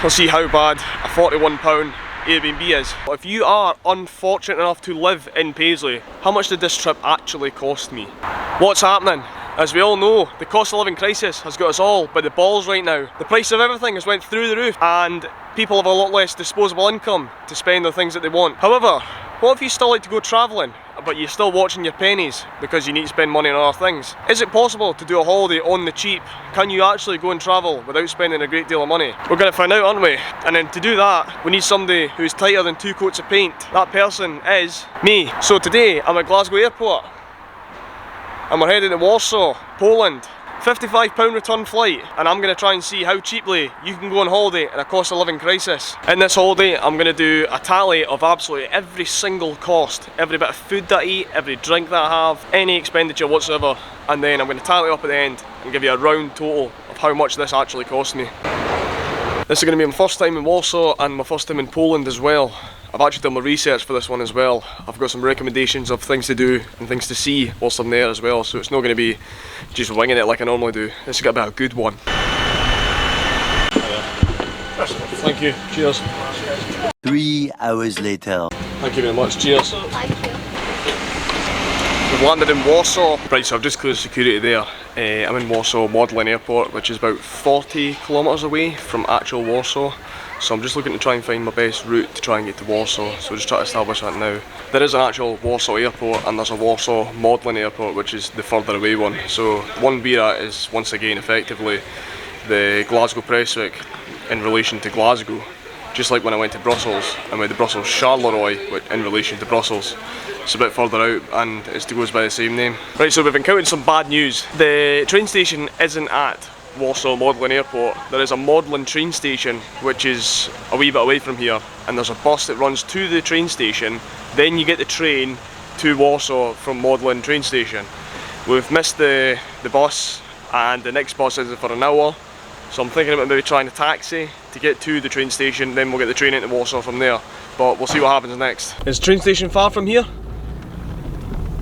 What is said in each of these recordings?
We'll see how bad a £41 Airbnb is. If you are unfortunate enough to live in Paisley, how much did this trip actually cost me? What's happening? As we all know, the cost of living crisis has got us all by the balls right now. The price of everything has went through the roof and people have a lot less disposable income to spend on things that they want. However, what if you still like to go travelling, but you're still watching your pennies because you need to spend money on other things? Is it possible to do a holiday on the cheap? Can you actually go and travel without spending a great deal of money? We're going to find out, aren't we? And then to do that, we need somebody who's tighter than 2 coats of paint. That person is me. So today, I'm at Glasgow Airport and we're heading to Warsaw, Poland. £55 return flight, and I'm going to try and see how cheaply you can go on holiday in a cost of living crisis. In this holiday, I'm going to do a tally of absolutely every single cost, every bit of food that I eat, every drink that I have, any expenditure whatsoever, and then I'm going to tally up at the end and give you a round total of how much this actually cost me. This is going to be my first time in Warsaw and my first time in Poland as well. I've actually done my research for this one as well. I've got some recommendations of things to do and things to see whilst I'm there as well, so it's not going to be just winging it like I normally do. This is going to be a good one. Thank you. Cheers. 3 hours later. Thank you very much. Cheers. Thank you. We've landed in Warsaw. Right, so I've just closed security there. I'm in Warsaw Modlin Airport, which is about 40 kilometres away from actual Warsaw. So I'm just looking to try and find my best route to try and get to Warsaw. So we'll just try to establish that now. There is an actual Warsaw airport and there's a Warsaw Modlin Airport, which is the further away one. So one we're at is once again effectively the Glasgow Prestwick in relation to Glasgow. Just like when I went to Brussels and with the Brussels Charleroi in relation to Brussels. It's a bit further out and it goes by the same name. Right, so we've encountered some bad news. The train station isn't at Warsaw Modlin Airport. There is a Modlin train station which is a wee bit away from here, and there's a bus that runs to the train station, then you get the train to Warsaw from Modlin train station. We've missed the bus and the next bus isn't for an hour, so I'm thinking about maybe trying a taxi to get to the train station, then we'll get the train into Warsaw from there, but we'll see what happens next. Is the train station far from here?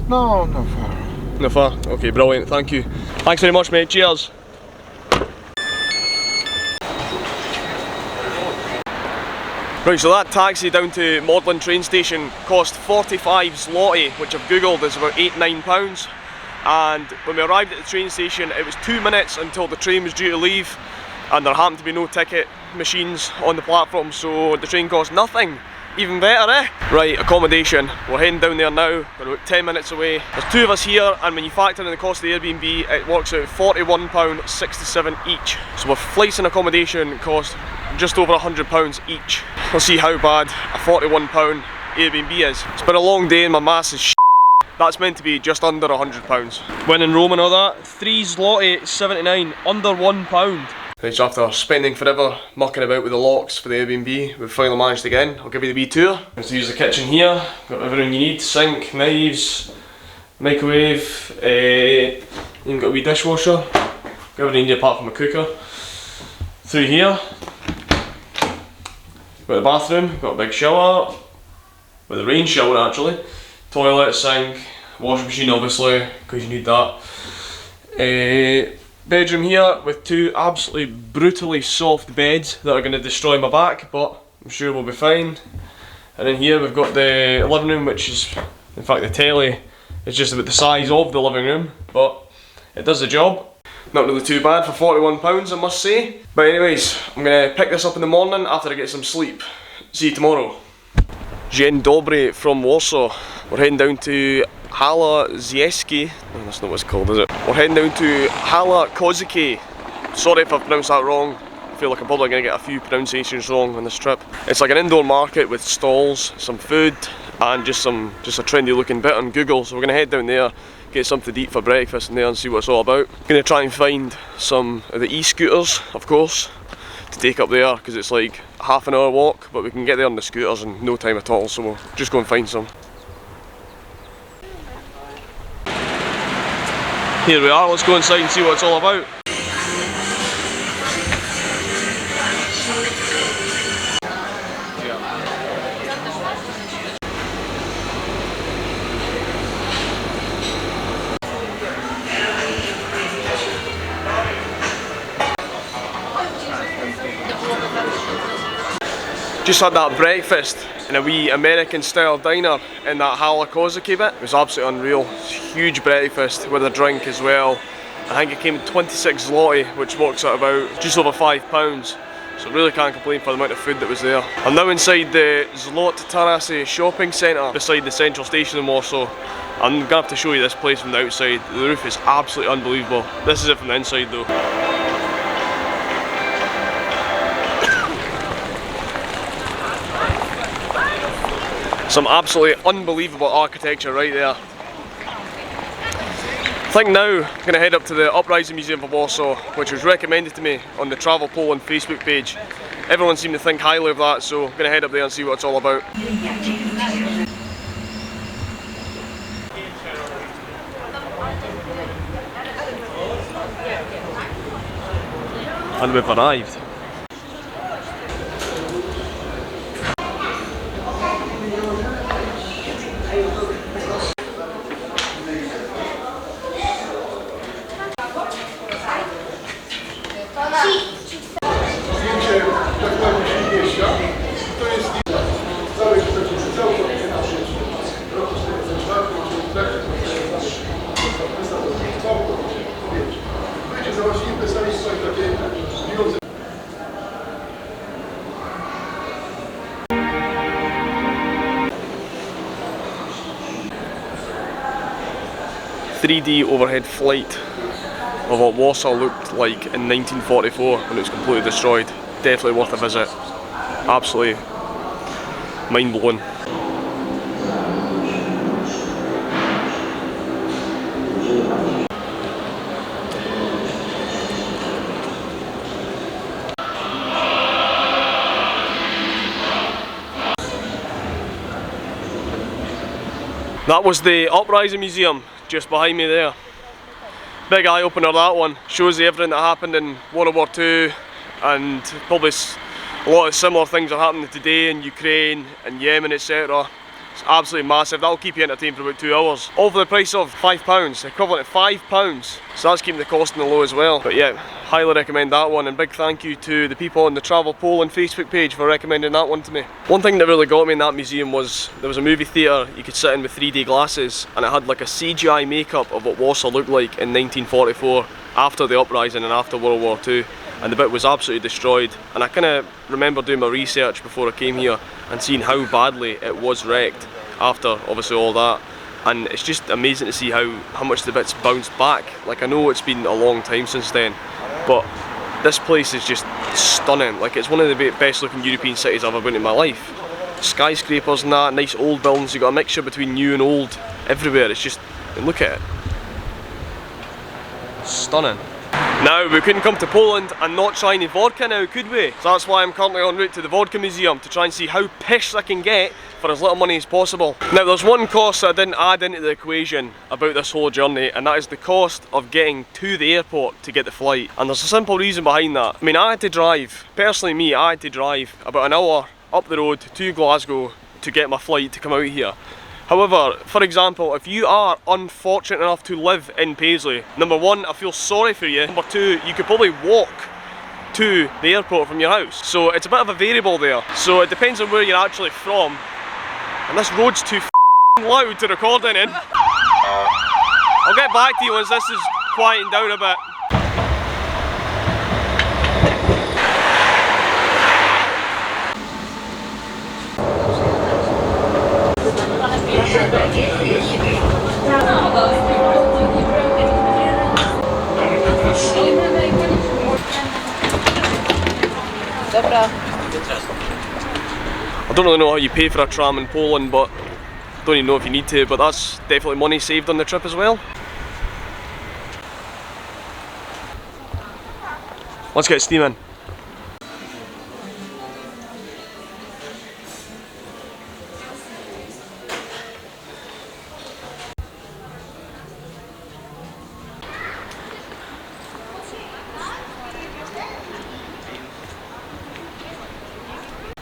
No, not far. No far? Okay, brilliant, thank you. Thanks very much mate, cheers. Right, so that taxi down to Modlin train station cost 45 zloty, which I've googled is about £8–9. And when we arrived at the train station, it was 2 minutes until the train was due to leave, and there happened to be no ticket machines on the platform, so the train cost nothing. Even better, eh? Right, accommodation. We're heading down there now. We're about 10 minutes away. There's 2 of us here, and when you factor in the cost of the Airbnb, it works out £41.67 each. So with flights and accommodation cost just over £100 each. We'll see how bad a £41 Airbnb is. It's been a long day and my maths is shit. That's meant to be just under £100. When in Rome and all that, 3 zloty 79, under £1. Right, so after spending forever mucking about with the locks for the Airbnb, we've finally managed to get in. I'll give you the wee tour. Let's use the kitchen here. Got everything you need: sink, knives, microwave, even got a wee dishwasher. Got everything you need apart from a cooker. Through here, got the bathroom, got a big shower, with a rain shower actually. Toilet, sink, washing machine obviously, because you need that. Bedroom here with 2 absolutely brutally soft beds that are going to destroy my back, but I'm sure we'll be fine. And then here we've got the living room, which is, in fact the telly is just about the size of the living room, but it does the job. Not really too bad for £41 I must say. But anyways, I'm going to pick this up in the morning after I get some sleep. See you tomorrow. Dzień dobry from Warsaw. We're heading down to Hala Zieski. No, that's not what it's called, is it? We're heading down to Hala Koziki. Sorry if I've pronounced that wrong. I feel like I'm probably going to get a few pronunciations wrong on this trip. It's like an indoor market with stalls, some food, and just a trendy looking bit on Google. So we're going to head down there, get something to eat for breakfast in there and see what it's all about. Going to try and find some of the e-scooters, of course, to take up there, because it's like a half an hour walk, but we can get there on the scooters in no time at all, so we'll just go and find some. Here we are, let's go inside and see what it's all about. Just had that breakfast in a wee American style diner in that Halakozaki bit. It was absolutely unreal. Huge breakfast with a drink as well. I think it came with 26 zloty, which works out about just over £5. So really can't complain for the amount of food that was there. I'm now inside the Zlot Tarasy shopping centre beside the central station in Warsaw. I'm going to have to show you this place from the outside. The roof is absolutely unbelievable. This is it from the inside though. Some absolutely unbelievable architecture right there. I think now I'm going to head up to the Uprising Museum of Warsaw, which was recommended to me on the Travel Poland Facebook page. Everyone seemed to think highly of that, so I'm going to head up there and see what it's all about. And we've arrived. .3D overhead flight of what Warsaw looked like in 1944 when it was completely destroyed. Definitely worth a visit. Absolutely mind blowing. That was the Uprising Museum just behind me there. Big eye opener that one. Shows you everything that happened in World War II, and probably a lot of similar things are happening today in Ukraine and Yemen, etc. It's absolutely massive. That'll keep you entertained for about 2 hours. All for the price of £5, equivalent to £5. So that's keeping the cost in the low as well. But yeah, highly recommend that one, and big thank you to the people on the Travel Poland Facebook page for recommending that one to me. One thing that really got me in that museum was there was a movie theatre you could sit in with 3D glasses, and it had like a CGI makeup of what Warsaw looked like in 1944 after the uprising and after World War II. And the bit was absolutely destroyed, and I kind of remember doing my research before I came here and seeing how badly it was wrecked after obviously all that, and it's just amazing to see how much the bits bounced back. Like, I know it's been a long time since then, but this place is just stunning. Like, it's one of the best looking European cities I've ever been in my life. Skyscrapers and that, nice old buildings, you've got a mixture between new and old everywhere. It's just, look at it, stunning. Now, we couldn't come to Poland and not try any vodka now, could we? So that's why I'm currently en route to the Vodka Museum to try and see how pish I can get for as little money as possible. Now, there's one cost that I didn't add into the equation about this whole journey, and that is the cost of getting to the airport to get the flight. And there's a simple reason behind that. I mean, I had to drive, personally me, I had to drive about an hour up the road to Glasgow to get my flight to come out here. However, for example, if you are unfortunate enough to live in Paisley, number one, I feel sorry for you. Number two, you could probably walk to the airport from your house. So it's a bit of a variable there. So it depends on where you're actually from. And this road's too loud to record in. I'll get back to you once this is quieting down a bit. I don't really know how you pay for a tram in Poland, but I don't even know if you need to, but that's definitely money saved on the trip as well. Let's get steaming.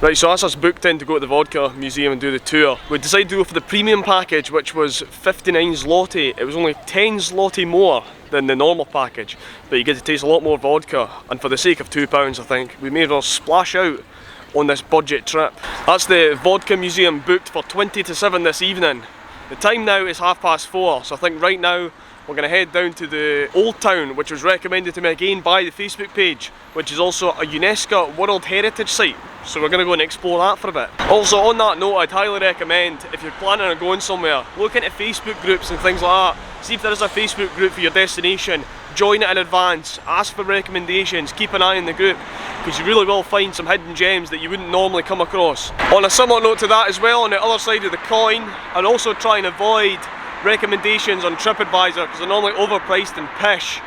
Right, so as I was booked in to go to the Vodka Museum and do the tour, we decided to go for the premium package, which was 59 zloty. It was only 10 zloty more than the normal package, but you get to taste a lot more vodka, and for the sake of £2 I think, we may as well splash out on this budget trip. That's the Vodka Museum, booked for 20 to 7 this evening. The time now is 4:30, so I think right now we're going to head down to the Old Town, which was recommended to me again by the Facebook page, which is also a UNESCO World Heritage Site. So we're going to go and explore that for a bit. Also, on that note, I'd highly recommend, if you're planning on going somewhere, look into Facebook groups and things like that. See if there is a Facebook group for your destination, join it in advance, ask for recommendations, keep an eye on the group, because you really will find some hidden gems that you wouldn't normally come across. On a similar note to that as well, on the other side of the coin, and also try and avoid recommendations on TripAdvisor because they're normally overpriced and pish.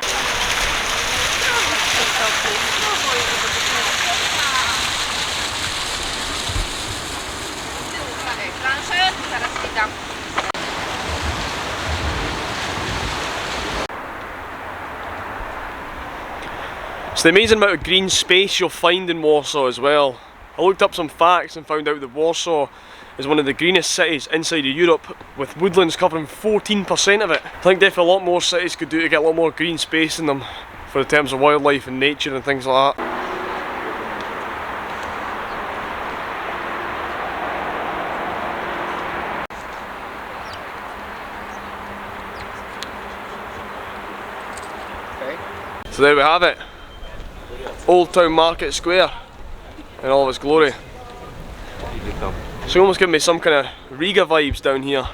It's the amazing amount of green space you'll find in Warsaw as well. I looked up some facts and found out that Warsaw is one of the greenest cities inside of Europe, with woodlands covering 14% of it. I think definitely a lot more cities could do to get a lot more green space in them for the terms of wildlife and nature and things like that. So there we have it. Old Town Market Square in all of its glory. So you almost give me some kind of Riga vibes down here.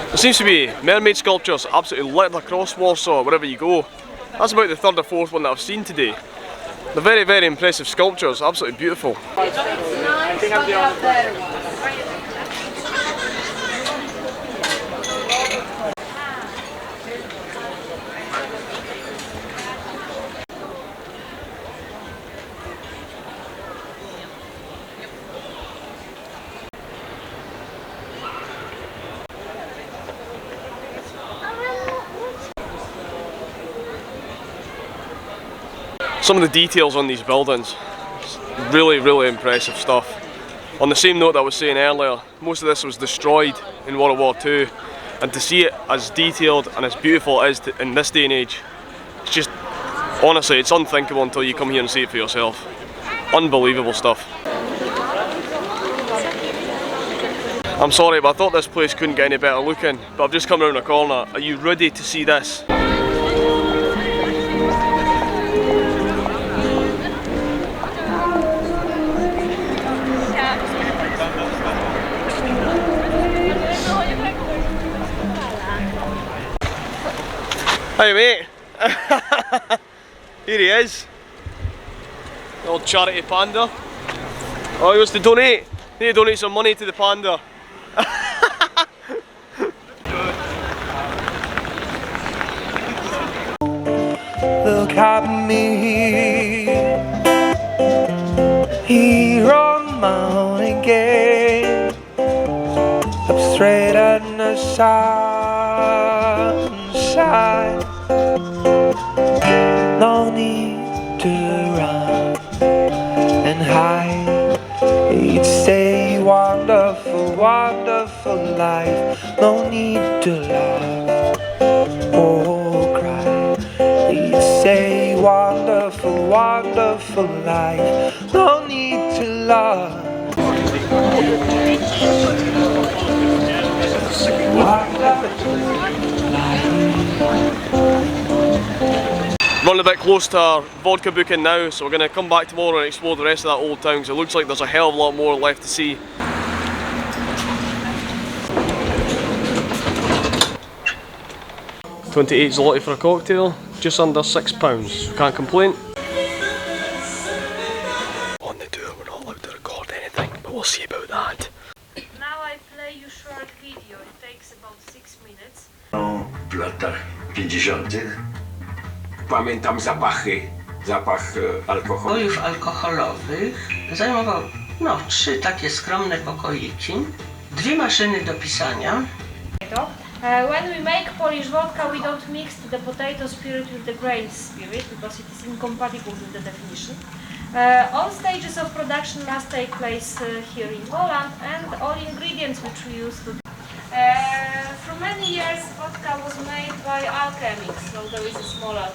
There seems to be mermaid sculptures absolutely lit across Warsaw wherever you go. That's about the third or fourth one that I've seen today. They're very, very impressive sculptures, absolutely beautiful. Some of the details on these buildings, really, really impressive stuff. On the same note that I was saying earlier, most of this was destroyed in World War II, and to see it as detailed and as beautiful as it is in this day and age, it's just, honestly, it's unthinkable until you come here and see it for yourself. Unbelievable stuff. I'm sorry, but I thought this place couldn't get any better looking, but I've just come around the corner. Are you ready to see this? Hey mate, here he is, the old charity panda. Oh, he wants to donate. Need to donate some money to the panda. Look at me, here on Mount again, up straight in the sunshine. No need to run and hide. Each day, wonderful, wonderful life. No need to laugh or cry. Each day, wonderful, wonderful life. No need to love. Running a bit close to our vodka booking now, so we're going to come back tomorrow and explore the rest of that old town, because it looks like there's a hell of a lot more left to see. £28 zloty for a cocktail, just under £6, can't complain. On the tour we're not allowed to record anything, but we'll see about that. Now I play you short video, it takes about 6 minutes. W latach 50. Pamiętam zapach alkoholu. Pokojów alkoholowych zajmował 3 takie skromne pokoiki, 2 maszyny do pisania. When we make Polish vodka, we don't mix the potato spirit with the grain spirit because it is incompatible with the definition. All stages of production must take place here in Poland, and all ingredients which we use to for many years vodka was made by alchemists, so there is a smaller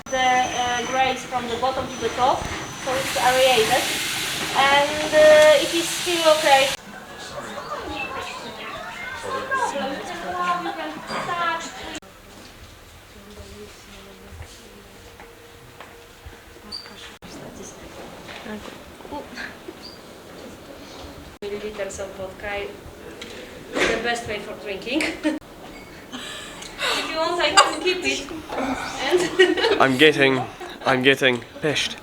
grains from the bottom to the top, so it's aerated, and it is still okay. You can touch. Milliliters of vodka is the best way for drinking. If you want, I can keep it. And I'm getting pissed.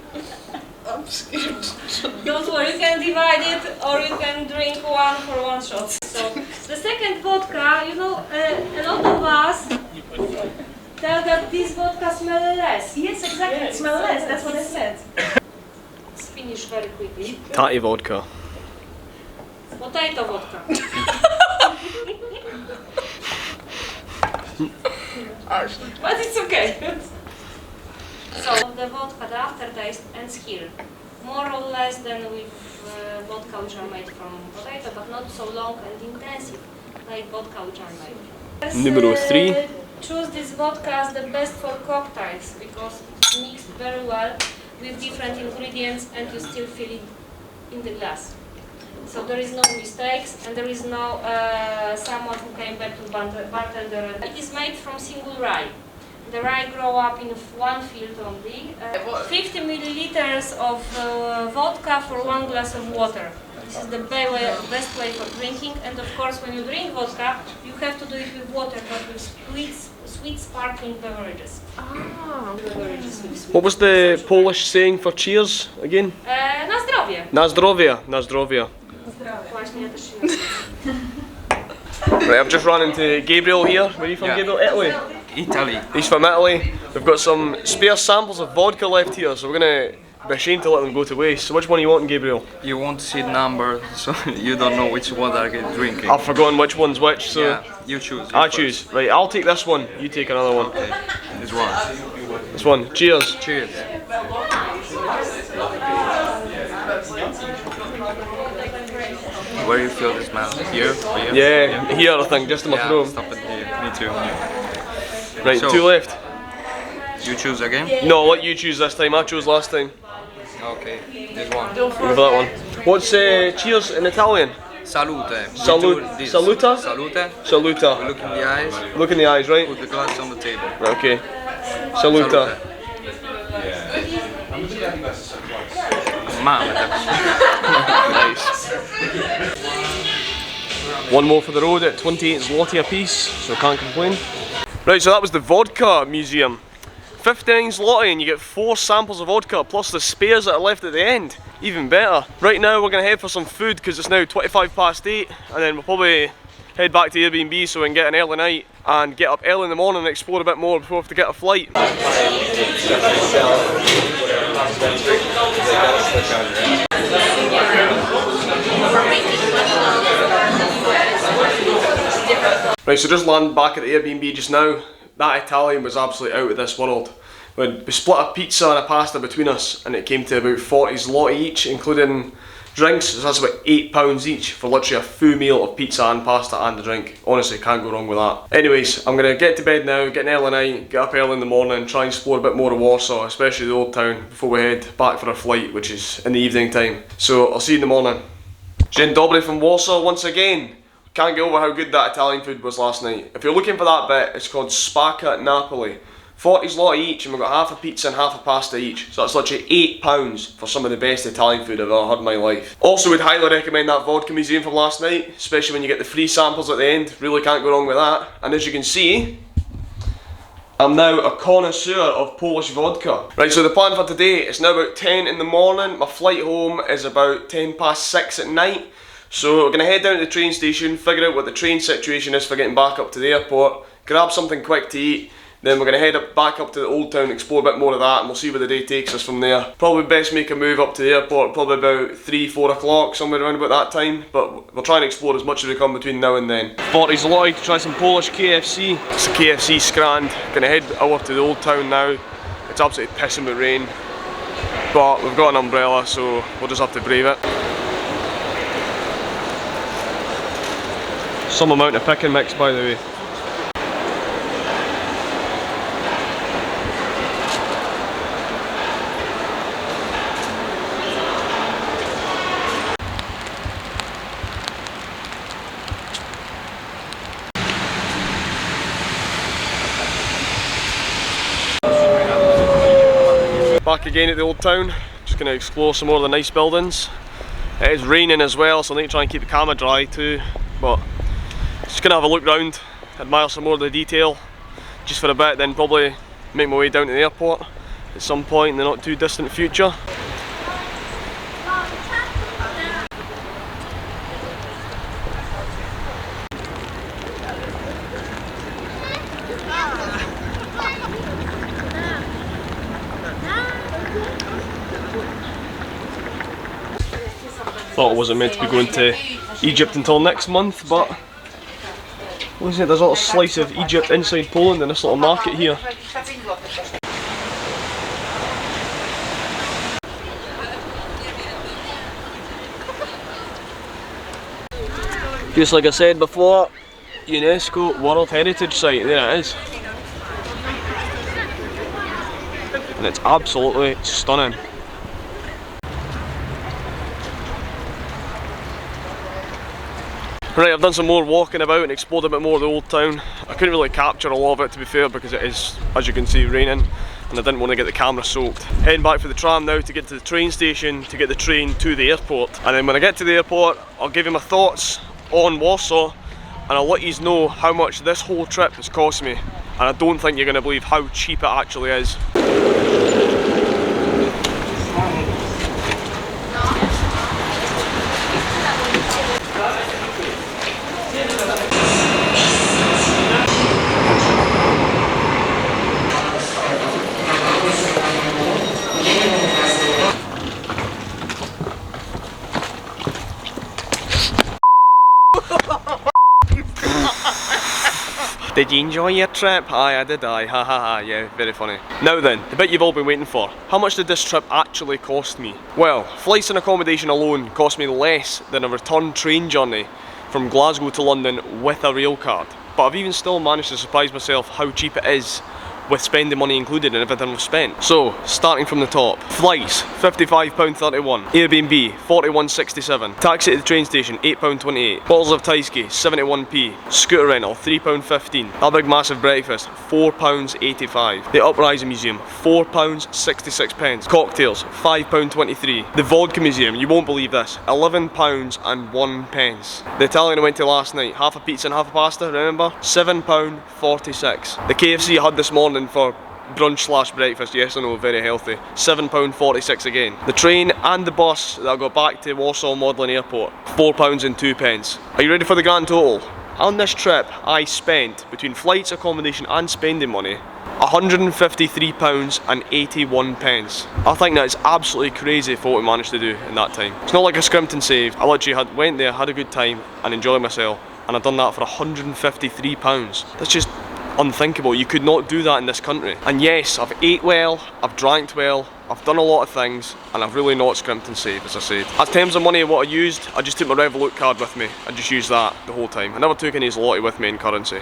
don't worry, you can divide it or you can drink one for one shot. So the second vodka, you know, a lot of us tell that this vodka smells less. Yes, exactly, it smells less. That's what I said. It's finished very quickly. Tatty vodka. Potato vodka. But it's okay. So the vodka, the aftertaste ends here. More or less than with vodka which are made from potato, but not so long and intensive like vodka which are made. Numero 3. Choose this vodka as the best for cocktails because it's mixed very well with different ingredients and you still feel it in the glass. So there is no mistakes and there is no someone who came back to bartender. It is made from single rye. The rye grow up in one field only. 50 milliliters of vodka for 1 glass of water. This is the best way for drinking. And of course, when you drink vodka, you have to do it with water, but with sweet sparkling beverages. What was the Polish saying for cheers again? Na zdrowie. Na zdrowie. Na zdrowie. Właśnie, ja też się nazywa. Right, I've just run into Gabriel here. Where are you from, Gabriel? Italy? Italy. He's from Italy. We've got some spare samples of vodka left here, so we're gonna be ashamed to let them go to waste. So which one are you wanting, Gabriel? You won't see the number, so you don't know which one are you drinking. I've forgotten which one's which, so Yeah, you choose. I choose. Right, I'll take this one, you take another one. Okay, this one. This one. Cheers. Cheers. Where do you feel the smell? Here? Or here? Yeah, here I think, just in my Yeah, throat. stop it here. Me too. Right, So- 2 left. You choose again? No, I'll let you choose this time. I chose last time. Okay, this one. Go for that one. What's cheers in Italian? Salute. Salut- We do this. saluta? Salute. Saluta. We look in the eyes, Look in the eyes, right? put the glass on the table. Right, okay. Saluta. Mamy. Nice. One more for the road at 28 zloty a piece, so can't complain. Right, so that was the Vodka Museum. 59 zloty and you get 4 samples of vodka plus the spares that are left at the end. Even better. Right now we're going to head for some food because it's now 8:25 and then we'll probably head back to Airbnb so we can get an early night and get up early in the morning and explore a bit more before we have to get a flight. Right, so just landed back at the Airbnb just now. That Italian was absolutely out of this world. We split a pizza and a pasta between us and it came to about 40 zloty each, including drinks, so that's about £8 each for literally a full meal of pizza and pasta and a drink. Honestly, can't go wrong with that. Anyways, I'm going to get to bed now, get an early night, get up early in the morning, try and explore a bit more of Warsaw, especially the old town, before we head back for our flight, which is in the evening time. So I'll see you in the morning. Dzień dobry from Warsaw once again. Can't get over how good that Italian food was last night. If you're looking for that bit, it's called Spacca Napoli. 40 zloty each, and we've got half a pizza and half a pasta each. So that's literally £8 for some of the best Italian food I've ever had in my life. Also would highly recommend that Vodka Museum from last night, especially when you get the free samples at the end. Really can't go wrong with that. And as you can see, I'm now a connoisseur of Polish vodka. Right, so the plan for today, it's now about 10 in the morning. My flight home is about 6:10 at night. So we're going to head down to the train station, figure out what the train situation is for getting back up to the airport, grab something quick to eat, Then we're going to head back up to the Old Town, explore a bit more of that, and we'll see where the day takes us from there. Probably best make a move up to the airport, probably about 3-4 o'clock, somewhere around about that time. But we'll try and explore as much as we can between now and then. 40's Lloyd to try some Polish KFC. It's a KFC Scrand. Going to head over to the Old Town now. It's absolutely pissing with rain, but we've got an umbrella, so we'll just have to brave it. Some amount of pick and mix, by the way. Back again at the Old Town, just going to explore some more of the nice buildings. It is raining as well, so I need to try and keep the camera dry too, but just going to have a look round, admire some more of the detail just for a bit, then probably make my way down to the airport at some point in the not too distant future. Thought I wasn't meant to be going to Egypt until next month, but what is it? There's a little slice of Egypt inside Poland in this little market here. Just like I said before, UNESCO World Heritage Site, there it is. And it's absolutely stunning. Right, I've done some more walking about and explored a bit more of the Old Town. I couldn't really capture a lot of it, to be fair, because it is, as you can see, raining, and I didn't want to get the camera soaked. Heading back for the tram now to get to the train station to get the train to the airport. And then when I get to the airport, I'll give you my thoughts on Warsaw, and I'll let you know how much this whole trip has cost me. And I don't think you're going to believe how cheap it actually is. Did you enjoy your trip? Aye, I did, aye, ha ha ha, yeah, very funny. Now then, the bit you've all been waiting for. How much did this trip actually cost me? Well, flights and accommodation alone cost me less than a return train journey from Glasgow to London with a rail card. But I've even still managed to surprise myself how cheap it is with spending money included in everything we've spent. So, starting from the top. Flights, £55.31. Airbnb, £41.67. Taxi to the train station, £8.28. Bottles of Tyskie, 71p. Scooter rental, £3.15. A big massive breakfast, £4.85. The Uprising Museum, £4.66. Cocktails, £5.23. The Vodka Museum, you won't believe this, £11.01. The Italian I went to last night, half a pizza and half a pasta, remember? £7.46. The KFC I had this morning for brunch / breakfast, yes I know, very healthy, £7.46 again. The train and the bus that I got back to Warsaw Modlin Airport, £4.02. Are you ready for the grand total? On this trip I spent, between flights, accommodation and spending money, £153.81. I think that is absolutely crazy for what we managed to do in that time. It's not like a scrimped and saved. I literally went there, had a good time and enjoyed myself, and I've done that for £153. That's just unthinkable. You could not do that in this country. And yes, I've ate well, I've drank well, I've done a lot of things, and I've really not scrimped and saved, as I said. In terms of money, what I used, I just took my Revolut card with me. I just used that the whole time. I never took any zloty with me in currency.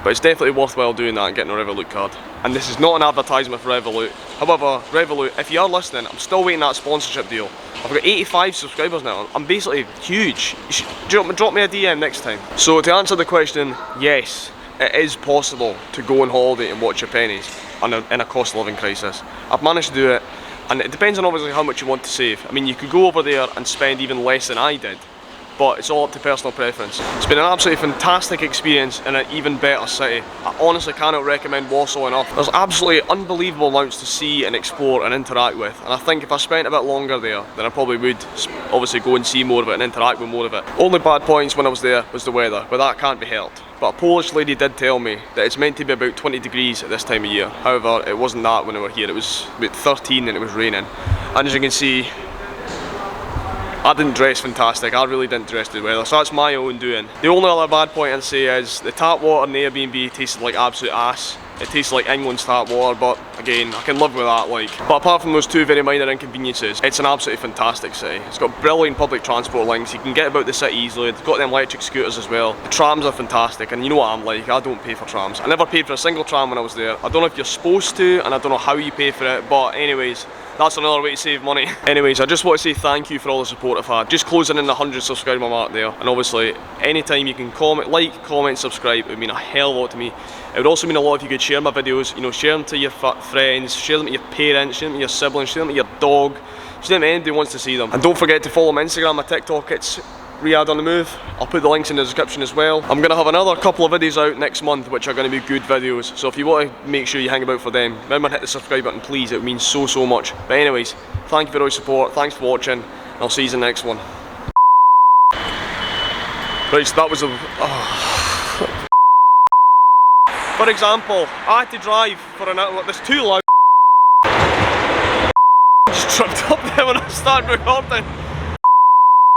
But it's definitely worthwhile doing that and getting a Revolut card. And this is not an advertisement for Revolut. However, Revolut, if you are listening, I'm still waiting that sponsorship deal. I've got 85 subscribers now. I'm basically huge. You should drop me a DM next time. So to answer the question, yes, it is possible to go on holiday and watch your pennies in a cost of living crisis. I've managed to do it, and it depends on obviously how much you want to save. I mean, you could go over there and spend even less than I did, but it's all up to personal preference. It's been an absolutely fantastic experience in an even better city. I honestly cannot recommend Warsaw enough. There's absolutely unbelievable amounts to see and explore and interact with, and I think if I spent a bit longer there, then I probably would obviously go and see more of it and interact with more of it. Only bad points when I was there was the weather, but that can't be helped. But a Polish lady did tell me that it's meant to be about 20 degrees at this time of year. However, it wasn't that when we were here. It was about 13 and it was raining. And as you can see, I didn't dress fantastic. I really didn't dress to the weather, so that's my own doing. The only other bad point I'd say is the tap water in the Airbnb tasted like absolute ass. It tastes like England's tap water, but again, I can live with that. But apart from those two very minor inconveniences, it's an absolutely fantastic city. It's got brilliant public transport links. You can get about the city easily. It's got them electric scooters as well. The trams are fantastic, and you know what I'm like. I don't pay for trams. I never paid for a single tram when I was there. I don't know if you're supposed to, and I don't know how you pay for it. But anyways, that's another way to save money. Anyways, I just want to say thank you for all the support I've had. Just closing in the 100 subscriber mark there. And obviously, anytime you can comment, subscribe, it would mean a hell of a lot to me. It would also mean a lot if you could share my videos, you know, share them to your friends, share them to your parents, share them to your siblings, share them to your dog, share them to anybody who wants to see them. And don't forget to follow my Instagram, my TikTok, it's Riyadh on the Move. I'll put the links in the description as well. I'm going to have another couple of videos out next month which are going to be good videos, so if you want to make sure you hang about for them, remember to hit the subscribe button please, it would mean so much. But anyways, thank you for all your support, thanks for watching, and I'll see you in the next one. Right, so that was for example, I had to drive for an hour, this too loud. Just tripped up there when I started recording.